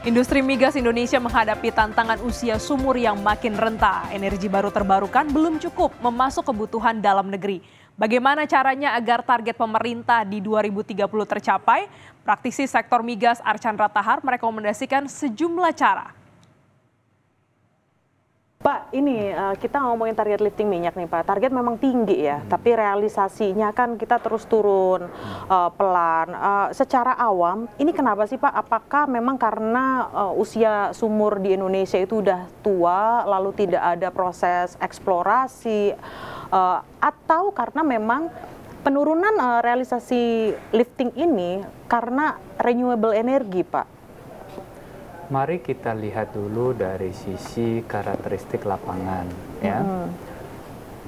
Industri migas Indonesia menghadapi tantangan usia sumur yang makin renta. Energi baru terbarukan belum cukup memasuk kebutuhan dalam negeri. Bagaimana caranya agar target pemerintah di 2030 tercapai? Praktisi sektor migas Archandra Tahar merekomendasikan sejumlah cara. Pak, ini kita ngomongin target lifting minyak nih Pak. Target memang tinggi ya, tapi realisasinya kan kita terus turun pelan. Secara awam, ini kenapa sih Pak? Apakah memang karena usia sumur di Indonesia itu udah tua, lalu tidak ada proses eksplorasi, atau karena memang penurunan realisasi lifting ini karena renewable energy Pak? Mari kita lihat dulu dari sisi karakteristik lapangan, ya.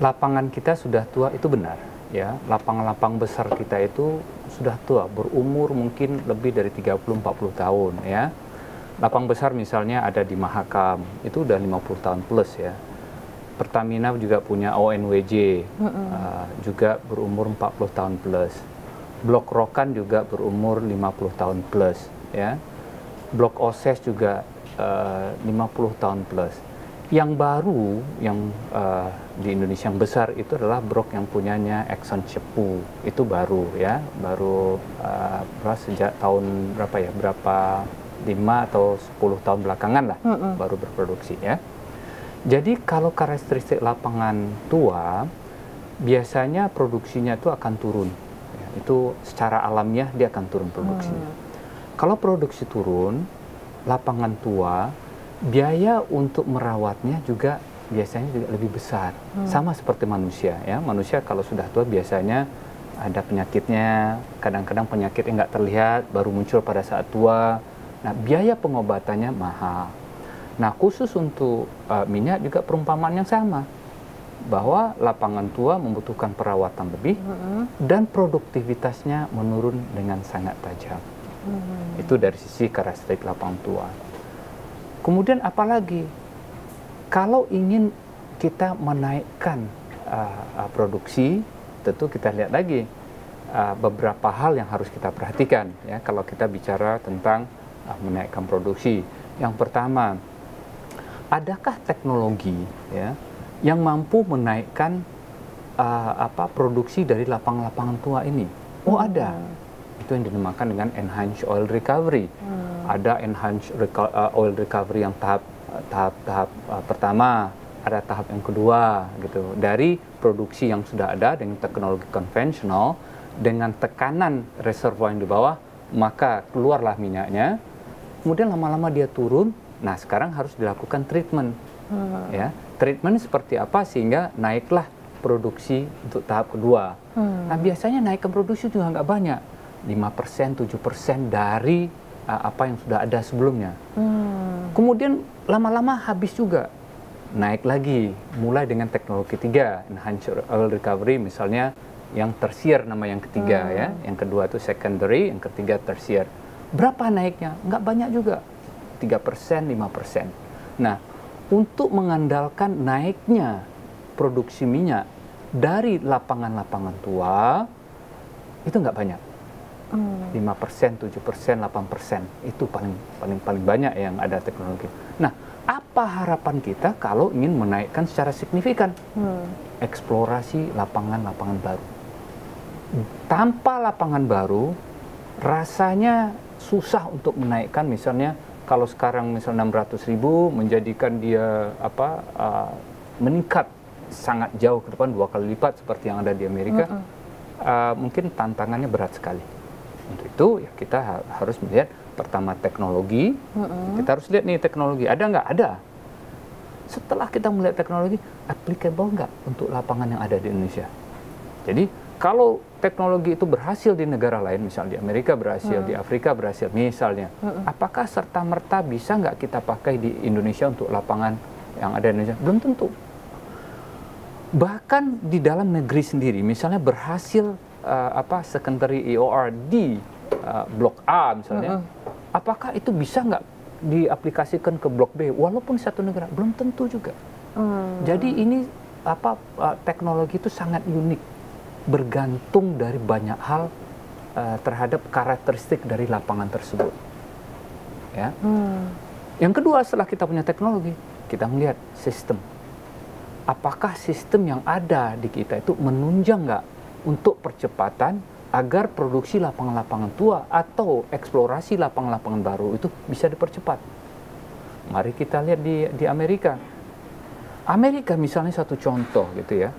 Lapangan kita sudah tua, itu benar, ya. Lapangan-lapangan besar kita itu sudah tua, berumur mungkin lebih dari 30-40 tahun, ya. Lapang besar misalnya ada di Mahakam, itu udah 50 tahun plus, ya. Pertamina juga punya ONWJ, juga berumur 40 tahun plus. Blok Rokan juga berumur 50 tahun plus, ya. Blok Oses juga 50 tahun plus. Yang baru yang di Indonesia yang besar itu adalah blok yang punyanya Exxon Cepu. Itu baru, ya, baru sejak tahun berapa ya? Berapa 5 atau 10 tahun belakangan lah baru berproduksi, ya. Jadi kalau karakteristik lapangan tua biasanya produksinya itu akan turun. Ya, itu secara alamiah dia akan turun produksinya. Kalau produksi turun, lapangan tua, biaya untuk merawatnya juga biasanya juga lebih besar. Sama seperti manusia, ya. Manusia kalau sudah tua biasanya ada penyakitnya, kadang-kadang penyakitnya nggak terlihat, baru muncul pada saat tua. Nah, biaya pengobatannya mahal. Nah, khusus untuk minyak juga perumpamaan yang sama, bahwa lapangan tua membutuhkan perawatan lebih dan produktivitasnya menurun dengan sangat tajam. Itu dari sisi karakteristik lapangan tua. Kemudian apalagi kalau ingin kita menaikkan produksi, tentu kita lihat lagi beberapa hal yang harus kita perhatikan, ya, kalau kita bicara tentang menaikkan produksi. Yang pertama, adakah teknologi, ya, yang mampu menaikkan produksi dari lapangan-lapangan tua ini? Oh, ada. Itu yang dinamakan dengan enhanced oil recovery. Ada enhanced oil recovery yang tahap pertama, ada tahap yang kedua, gitu. Dari produksi yang sudah ada dengan teknologi konvensional, dengan tekanan reservoir yang di bawah, maka keluarlah minyaknya. Kemudian lama-lama dia turun. Nah, sekarang harus dilakukan treatment. Ya, treatment seperti apa sehingga naiklah produksi untuk tahap kedua. Nah, biasanya naikkan produksi juga nggak banyak. 5%, 7% dari apa yang sudah ada sebelumnya. Kemudian lama-lama habis juga. Naik lagi, mulai dengan teknologi ketiga, enhanced oil recovery, misalnya yang tersier nama yang ketiga, ya. Yang kedua itu secondary, yang ketiga tersier. Berapa naiknya? Nggak banyak juga. 3%, 5%. Nah, untuk mengandalkan naiknya produksi minyak dari lapangan-lapangan tua, itu nggak banyak. 5%, 7%, 8%. Itu paling banyak yang ada teknologi. Nah, apa harapan kita kalau ingin menaikkan secara signifikan? Eksplorasi lapangan-lapangan baru. Tanpa lapangan baru, rasanya susah untuk menaikkan. Misalnya, kalau sekarang misalnya 600.000, menjadikan dia meningkat sangat jauh ke depan, 2 kali lipat seperti yang ada di Amerika, mungkin tantangannya berat sekali. Untuk itu ya kita harus melihat pertama teknologi, kita harus lihat nih teknologi ada nggak? Ada. Setelah kita melihat teknologi, applicable nggak untuk lapangan yang ada di Indonesia? Jadi kalau teknologi itu berhasil di negara lain, misalnya di Amerika berhasil, di Afrika berhasil, misalnya, apakah serta-merta bisa nggak kita pakai di Indonesia untuk lapangan yang ada di Indonesia? Belum tentu. Bahkan di dalam negeri sendiri, misalnya berhasil secondary EOR di blok A misalnya, apakah itu bisa nggak diaplikasikan ke blok B walaupun satu negara? Belum tentu juga. Jadi ini teknologi itu sangat unik, bergantung dari banyak hal terhadap karakteristik dari lapangan tersebut. Ya. Yang kedua, setelah kita punya teknologi, kita melihat sistem. Apakah sistem yang ada di kita itu menunjang nggak untuk percepatan agar produksi lapangan-lapangan tua atau eksplorasi lapangan-lapangan baru itu bisa dipercepat. Mari kita lihat di Amerika. Amerika misalnya satu contoh gitu ya.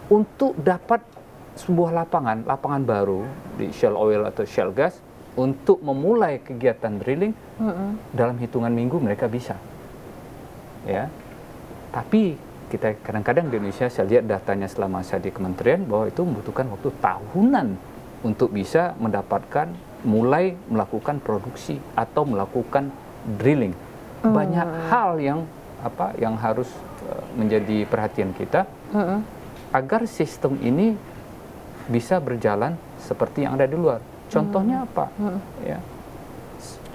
Untuk dapat sebuah lapangan baru di shale oil atau shale gas, untuk memulai kegiatan drilling dalam hitungan minggu mereka bisa. Ya. Tapi kita kadang-kadang di Indonesia, saya lihat datanya selama saya di kementerian bahwa itu membutuhkan waktu tahunan untuk bisa mendapatkan mulai melakukan produksi atau melakukan drilling. Banyak hal yang harus menjadi perhatian kita agar sistem ini bisa berjalan seperti yang ada di luar. Contohnya apa? Ya.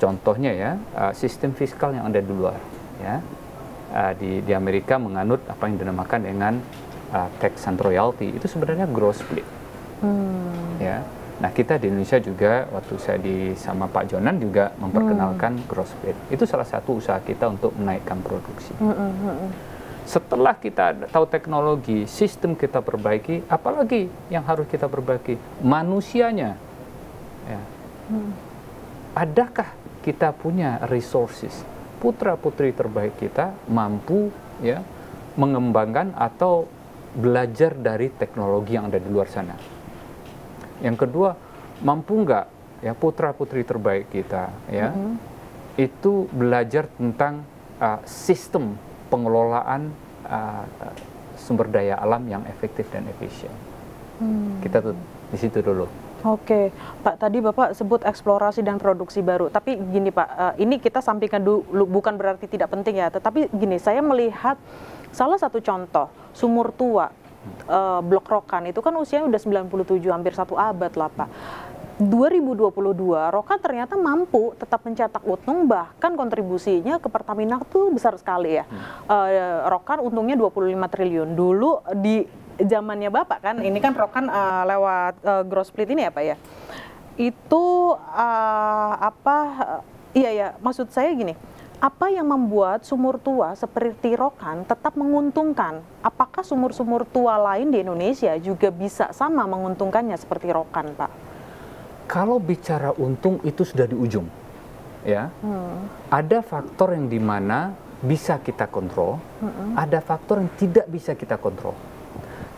Contohnya ya, sistem fiskal yang ada di luar. Ya. Di Amerika menganut apa yang dinamakan dengan tax and royalty. Itu sebenarnya gross split. Ya. Nah, kita di Indonesia juga waktu saya sama Pak Jonan juga memperkenalkan gross split. Itu salah satu usaha kita untuk menaikkan produksi. Setelah kita tahu teknologi, sistem kita perbaiki, apalagi yang harus kita perbaiki? Manusianya. Ya. Adakah kita punya resources? Putra-putri terbaik kita mampu ya mengembangkan atau belajar dari teknologi yang ada di luar sana. Yang kedua, mampu nggak ya putra-putri terbaik kita ya itu belajar tentang sistem pengelolaan sumber daya alam yang efektif dan efisien. Kita tuh di situ dulu. Oke, Pak, tadi Bapak sebut eksplorasi dan produksi baru. Tapi gini Pak, ini kita sampaikan dulu, bukan berarti tidak penting ya. Tetapi gini, saya melihat salah satu contoh, sumur tua, Blok Rokan, itu kan usianya udah 97, hampir 1 abad lah Pak. 2022, Rokan ternyata mampu tetap mencetak untung, bahkan kontribusinya ke Pertamina tuh besar sekali ya. Rokan untungnya 25 triliun. Dulu di zamannya Bapak kan, ini kan Rokan lewat gross split ini ya Pak ya. Itu maksud saya gini, apa yang membuat sumur tua seperti Rokan tetap menguntungkan? Apakah sumur-sumur tua lain di Indonesia juga bisa sama menguntungkannya seperti Rokan, Pak? Kalau bicara untung itu sudah di ujung, ya. Ada faktor yang dimana bisa kita kontrol, ada faktor yang tidak bisa kita kontrol.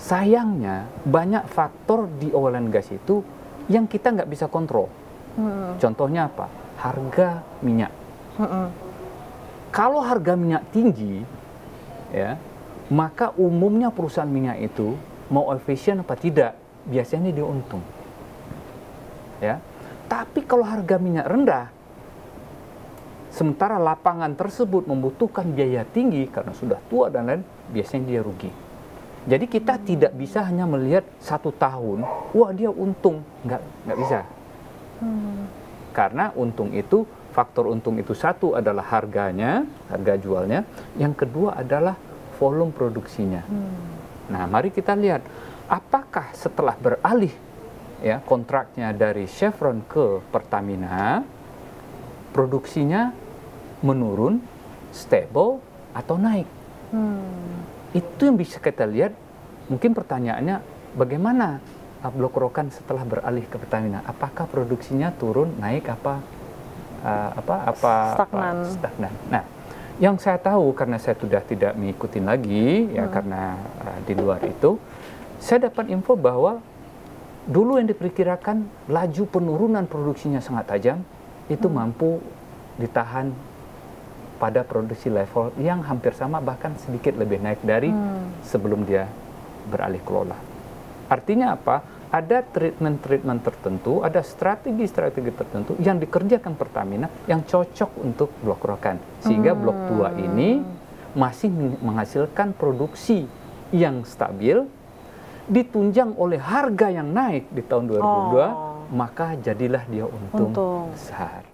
Sayangnya banyak faktor di oil and gas itu yang kita nggak bisa kontrol. Contohnya apa? Harga minyak. Kalau harga minyak tinggi, ya, maka umumnya perusahaan minyak itu mau efisien apa tidak, biasanya dia untung. Ya, tapi kalau harga minyak rendah, sementara lapangan tersebut membutuhkan biaya tinggi karena sudah tua dan lain, biasanya dia rugi. Jadi kita tidak bisa hanya melihat 1 tahun, wah dia untung, nggak bisa. Karena untung itu, faktor untung itu satu adalah harganya, harga jualnya, yang kedua adalah volume produksinya. Nah, mari kita lihat apakah setelah beralih ya kontraknya dari Chevron ke Pertamina, produksinya menurun, stable atau naik. Itu yang bisa kita lihat. Mungkin pertanyaannya, bagaimana Blok Rokan setelah beralih ke Pertamina? Apakah produksinya turun, naik, stagnan? Nah, yang saya tahu karena saya sudah tidak mengikuti lagi ya karena di luar itu, saya dapat info bahwa dulu yang diperkirakan laju penurunan produksinya sangat tajam, itu mampu ditahan pada produksi level yang hampir sama, bahkan sedikit lebih naik dari sebelum dia beralih kelola. Artinya apa? Ada treatment tertentu, ada strategi tertentu yang dikerjakan Pertamina yang cocok untuk Blok Rokan. Sehingga blok tua ini masih menghasilkan produksi yang stabil, ditunjang oleh harga yang naik di tahun 2002, maka jadilah dia untung besar.